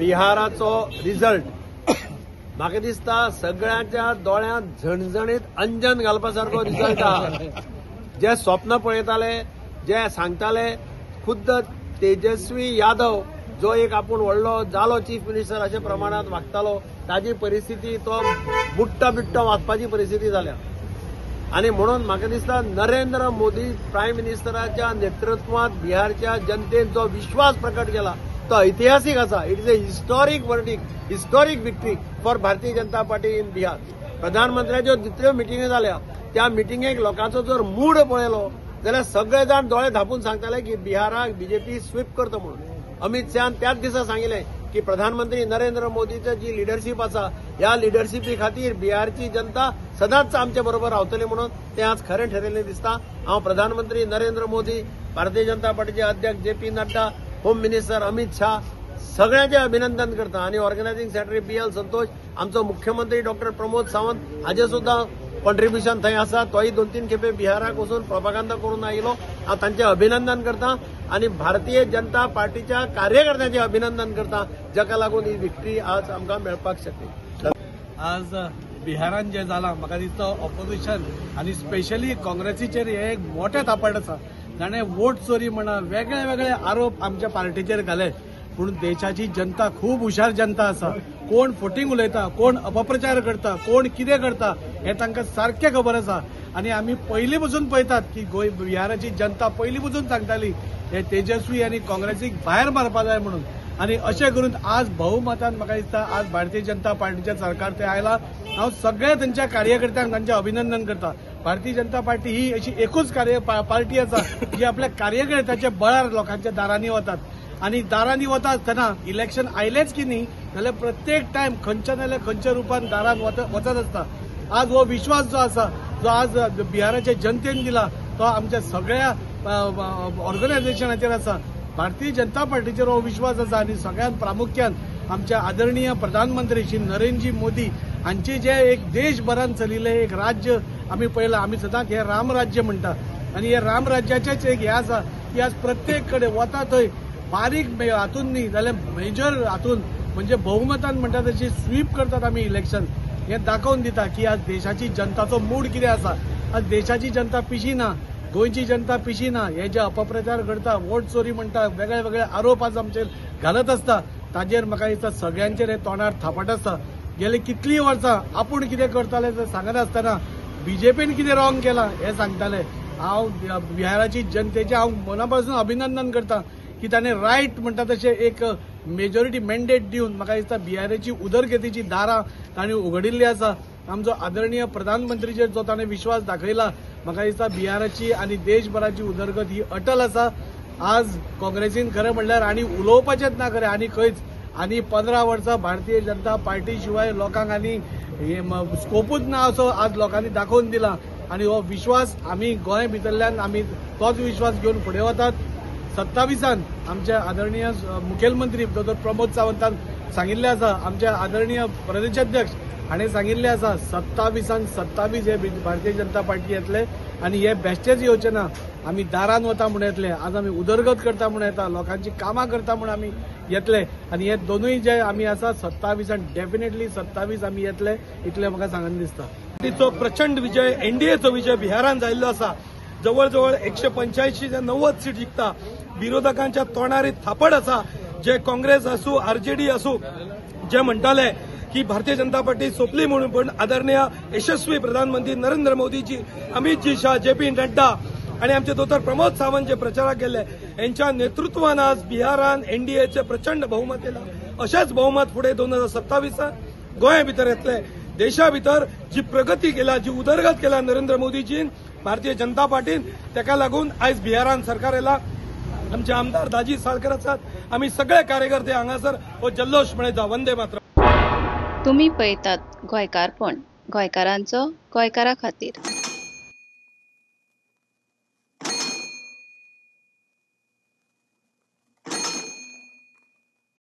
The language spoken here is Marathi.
बिहाराचो रिझल्ट म्हाका दिसता सगळ्यांच्या दोळ्यांत झणझणीत अंजन घालपासारको रिझल्ट आहा। जे स्वप्न पळयताले, जे सांगताले, खुद्द तेजस्वी यादव जो एक आपूण व्हडलो जालो चीफ मिनिस्टर अशा प्रमाणात वागतालो, ताजी परिस्थिती तो बुट्टा बिट्टो वाचपाची परिस्थिती जाल्या। आणि म्हणून म्हाका दिसता नरेंद्र मोदी प्रायम मिनिस्टराच्या नेतृत्वात बिहारच्या जनतेन जो विश्वास प्रकट केला तो ऐतिहासिक आसा। It is a historic verdict, historic victory for Bharatiya Janata party in Bihar. प्रधानमंत्र्याच्यो जितल्यो मिटिंगी जाल्या त्या मिटिंगेक लोकांचो जर मूड पळयलो जाल्यार सगळे जाण दोळे धापून सांगताले की बिहाराक बीजेपी स्वीप करता म्हणून। अमित शहान त्याच दिसा सांगिल्लें की प्रधानमंत्री नरेंद्र मोदीची जी लिडरशीप आसा ह्या लिडरशिपी खातीर बिहारची जनता सदांच आमचे बरोबर रावतली म्हणून ते आज खरें ठरिल्लें दिसता। हांव प्रधानमंत्री नरेंद्र मोदी, भारतीय जनता पार्टीचे अध्यक्ष JP Nadda, home minister Amit Shah सगळ्यांचे अभिनंदन करता। आणि ऑर्गनायझिंग सेक्रेटरी PL संतोष, आमचो मुख्यमंत्री डॉक्टर प्रमोद सावंत हाचे सुद्धा कॉन्ट्रिब्युशन थंय आसा। तोय 2-3 खेपे बिहाराक वचून प्रोपागंडा करून आयलो। हांव तांचे अभिनंदन करता आणि भारतीय जनता पार्टीच्या कार्यकर्त्यांचे अभिनंदन करता, जाका लागून ही विक्ट्री आज आमकां मेळपाक शकली। आज बिहारान जे जाला म्हाका दिसता ऑपोजिशन आणि स्पेशली काँग्रेसीचेर हे एक मोठे तापट आसा। ताणें वोट चोरी म्हणा वेगळे वेगळे आरोप आमच्या पार्टीचेर घाले, पूण देशाची जनता खूब हुशार जनता आसा। कोण फोटींग उलयता, कोण अपप्रचार करता, कोण कितें करता हे तांकां सारकें खबर आसा। आणि आमी पयलीं पसून पळयतात की बिहाराची जनता पयलीं पसून सांगताली हे तेजस्वी आनी काँग्रेसीक भायर मारपा जाय म्हणून। आणि अशें करून आज भोवमतान म्हाका दिसता आज भारतीय जनता पार्टीचे सरकार ते आयला। हांव सगळ्या तांच्या कार्यकर्त्यांक तांचे अभिनंदन करता। भारतीय जनता पार्टी ही अशी एकूच पार्टी आसा जी आपल्या कार्यकर्त्याच्या बळार लोकांच्या दारांनी वतात। आणि दारांनी वता आसतना इलेक्शन आयलेच की न्ही जाल्यार प्रत्येक टायम खंयच्या नाल्यार खंयच्या रुपान दारान वचत आसता। आज हो विश्वास जो आसा जो आज बिहाराच्या जनतेन दिला तो आमच्या सगळ्या ऑर्गनायझेशनाचेर आसा। भारतीय जनता पार्टीचेर हो विश्वास आसा आणि सगळ्यात प्रामुख्यान आमच्या आदरणीय प्रधानमंत्री श्री नरेंद्र मोदी हांचे जे एक देशभरान चलिल्ले एक राज्य आमी पळयलां। आमी सदांच हे राम राज्य म्हणटा आणि हे राम राज्याचेच एक हे आसा की आज प्रत्येक कडेन वता थंय बारीक हातून न्ही जाल्यार मेजर हातून म्हणजे बहुमतान म्हणटा तशी स्वीप करतात आमी इलेक्शन। हे दाखोवन दिता की आज देशाची जनताचो मूड कितें आसा। आज देशाची जनता पिशी ना, गोंयची जनता पिशी ना। हे जे अपप्रचार करता, वोट चोरी म्हणटा, वेगळे वेगळे आरोप आज आमचेर घालत आसता, ताजेर म्हाका दिसता सगळ्यांचेर हे तोंडार थापट आसता। गेली कितलीं वर्सां आपूण कितें करताले ते सांगत आसतना बीजेपीन कितें रॉंग केलां हे सांगताले। हांव बिहाराची जनतेचें हांव मना पासून अभिनंदन करता की ताणें रायट म्हणटा तशें एक मेजॉरिटी मॅन्डेट दिवन म्हाका दिसता बिहाराची उदरगतीची दारां ताणें उगडिल्ली आसा। आमचो आदरणीय प्रधानमंत्रीचेर जो ताणें विश्वास दाखयला म्हाका दिसता बिहाराची आनी देशभराची उदरगत ही अटल आसा। आज काँग्रेसीन खरें म्हणल्यार आनी उलोवपाचेंच ना खरें आनी खंयच आनी 15 वर्सां भारतीय जनता पार्टी शिवाय लोकांक आनी स्कोपूच ना असो आज लोकांनी दाखोवन दिला। आणि हो विश्वास आमी गोंय भितरल्यान आमी तोच विश्वास घेवन फुडें वतात। 27 आमच्या आदरणीय मुखेलमंत्री डॉ प्रमोद सावंतान सांगिल्लें आसा, आमच्या आदरणीय प्रदेशाध्यक्ष हाणें सांगिल्लें आसा 27 हे भारतीय जनता पार्टी येतले आणि हे बेश्टेच येवचे ना। आमी दारान वता म्हूण येतले, आज आमी उदरगत करता म्हूण येता, लोकांची कामां करता म्हूण आमी येतले आणि हे दोनूय जे आमी आसा 27 डेफिनेटली 27 आमी येतले इतलें म्हाका सांगन दिसता। तिचो प्रचंड विजय एनडीएचो विजय बिहारान जाल्लो आसा। जवळ जवळ 185 ते 90 सीट जिखता। विरोधकांच्या तोंडार थापड आसा। जे काँग्रेस असू RJD असू जे म्हणटाले की भारतीय जनता पार्टी सोपली म्हणून, पण आदरणीय यशस्वी प्रधानमंत्री नरेंद्र मोदीजी, अमितजी शाह, JP नड्डा आणि आमचे दोतर प्रमोद सावंत जे प्रचाराक गेले यांच्या नेतृत्वान आज बिहारान एनडीएचे प्रचंड बहुमत येयलां। अशेंच बहुमत फुडें 2027 गोंया भितर येतले। देशा भितर जी प्रगती केला, जी उदरगत केला नरेंद्र मोदीजीन, भारतीय जनता पार्टीन, ताका लागून आयज बिहारान सरकार येला। आमचे आमदार दाजी साळकर आसात, आमी सगळे कार्यकर्ते हांगासर हो जल्लोष मनयता। वंदे मातरम। तुम्ही पळयतात गोंयकारपण, गोंयकारांचो गोंयकारा खातीर।